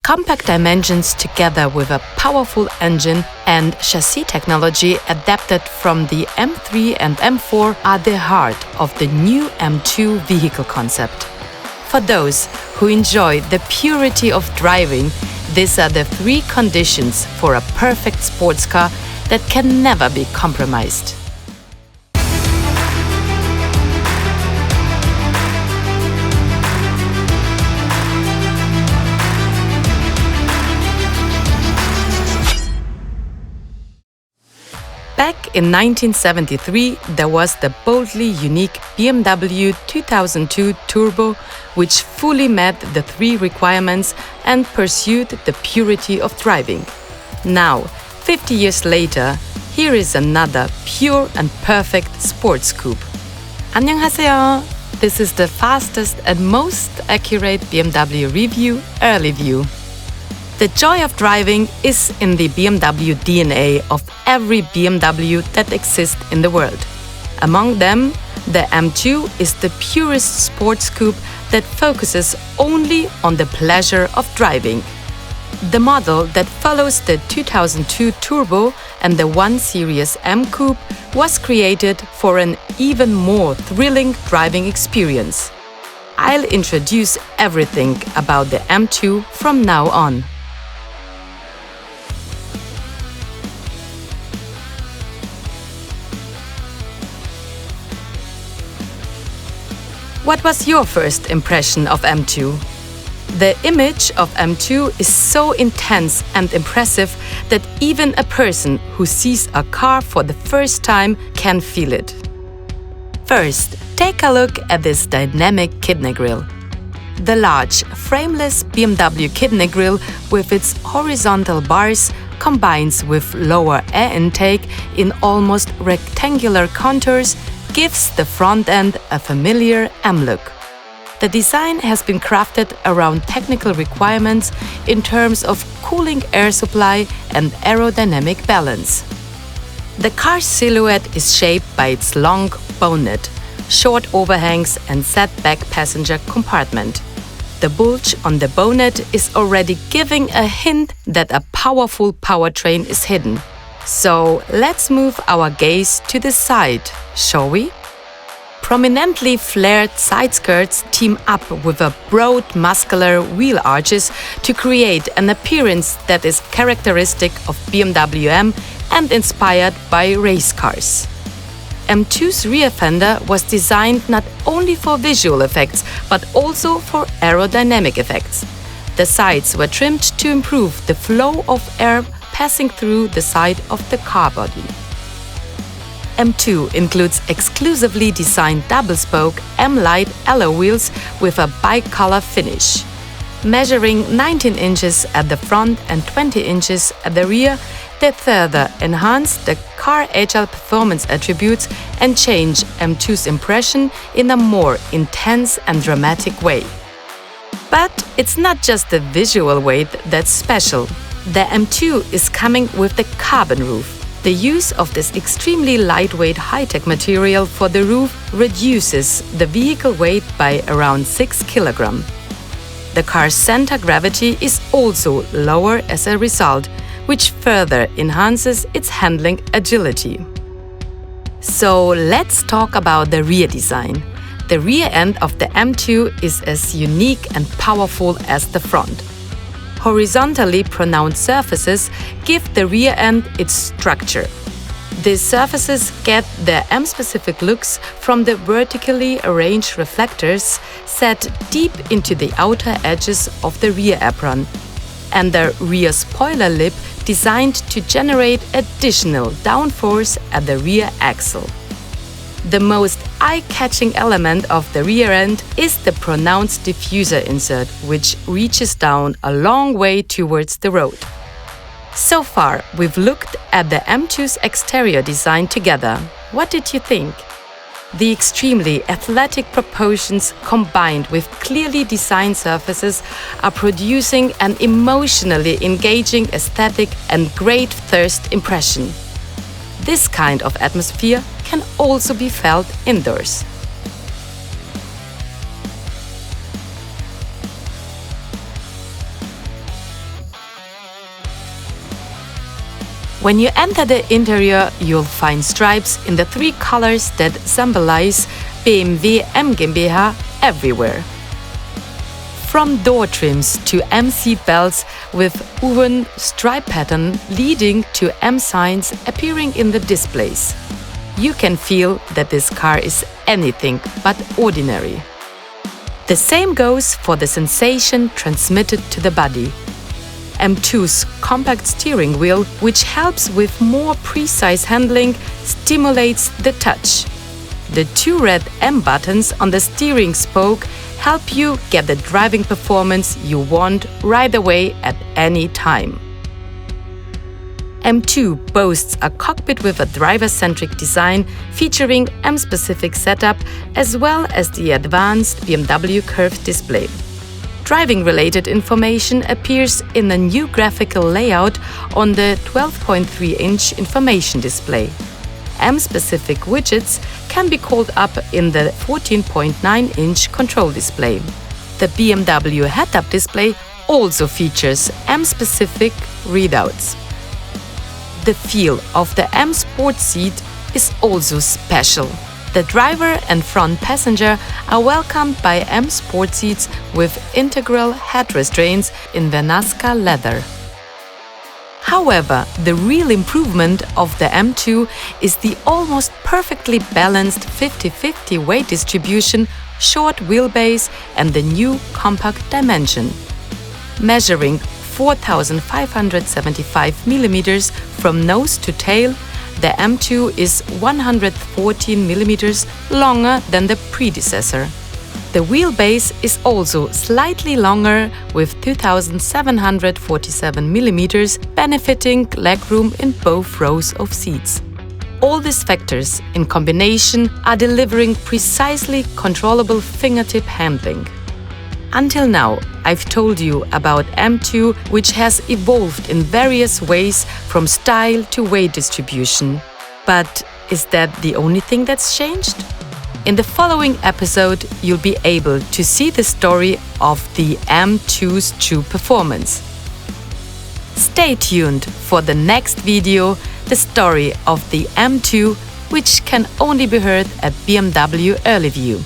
compact dimensions together with a powerful engine and chassis technology adapted from the M3 and M4 are the heart of the new M2 vehicle concept. For those who enjoy the purity of driving, these are the three conditions for a perfect sports car that can never be compromised. Back in 1973, there was the boldly unique BMW 2002 Turbo, which fully met the three requirements and pursued the purity of driving. Now, 50 years later, here is another pure and perfect sports coupe. 안녕하세요. This is the fastest and most accurate BMW review, Early View. The joy of driving is in the BMW DNA of every BMW that exists in the world. Among them, the M2 is the purest sports coupe that focuses only on the pleasure of driving. The model that follows the 2002 Turbo and the 1 Series M Coupe was created for an even more thrilling driving experience. I'll introduce everything about the M2 from now on. What was your first impression of M2? The image of M2 is so intense and impressive that even a person who sees a car for the first time can feel it. First, take a look at this dynamic kidney grille. The large, frameless BMW kidney grille with its horizontal bars combines with lower air intake in almost rectangular contours gives the front end a familiar M look. The design has been crafted around technical requirements in terms of cooling air supply and aerodynamic balance. The car's silhouette is shaped by its long bonnet, short overhangs and set-back passenger compartment. The bulge on the bonnet is already giving a hint that a powerful powertrain is hidden. So let's move our gaze to the side, shall we? Prominently flared side skirts team up with a broad muscular wheel arches to create an appearance that is characteristic of BMW M and inspired by race cars. M2's rear fender was designed not only for visual effects but also for aerodynamic effects. The sides were trimmed to improve the flow of air passing through the side of the car body. M2 includes exclusively designed double-spoke M-Lite alloy wheels with a bicolor finish. Measuring 19 inches at the front and 20 inches at the rear, they further enhance the car agile performance attributes and change M2's impression in a more intense and dramatic way. But it's not just the visual weight that's special. The M2 is coming with the carbon roof. The use of this extremely lightweight high-tech material for the roof reduces the vehicle weight by around 6 kg. The car's center gravity is also lower as a result, which further enhances its handling agility. So let's talk about the rear design. The rear end of the M2 is as unique and powerful as the front. Horizontally pronounced surfaces give the rear end its structure. These surfaces get their M-specific looks from the vertically arranged reflectors set deep into the outer edges of the rear apron, and the rear spoiler lip designed to generate additional downforce at the rear axle. The most eye-catching element of the rear end is the pronounced diffuser insert, which reaches down a long way towards the road. So far, we've looked at the M2's exterior design together. What did you think? The extremely athletic proportions combined with clearly designed surfaces are producing an emotionally engaging aesthetic and great first impression. This kind of atmosphere can also be felt indoors. When you enter the interior, you'll find stripes in the three colors that symbolize BMW M GmbH everywhere. From door trims to M seat belts with woven stripe pattern leading to M signs appearing in the displays. You can feel that this car is anything but ordinary. The same goes for the sensation transmitted to the body. M2's compact steering wheel, which helps with more precise handling, stimulates the touch. The two red M buttons on the steering spoke help you get the driving performance you want right away at any time. M2 boasts a cockpit with a driver-centric design featuring M-specific setup as well as the advanced BMW curved display. Driving-related information appears in a new graphical layout on the 12.3-inch information display. M-specific widgets can be called up in the 14.9-inch control display. The BMW head-up display also features M-specific readouts. The feel of the M Sport seat is also special. The driver and front passenger are welcomed by M Sport seats with integral head restraints in Vernasca leather. However, the real improvement of the M2 is the almost perfectly balanced 50-50 weight distribution, short wheelbase and the new compact dimension. Measuring 4,575 mm from nose to tail, the M2 is 114 mm longer than the predecessor. The wheelbase is also slightly longer with 2,747 mm, benefiting legroom in both rows of seats. All these factors in combination are delivering precisely controllable fingertip handling. Until now, I've told you about M2, which has evolved in various ways from style to weight distribution. But is that the only thing that's changed? In the following episode, you'll be able to see the story of the M2's true performance. Stay tuned for the next video, the story of the M2, which can only be heard at BMW Early View.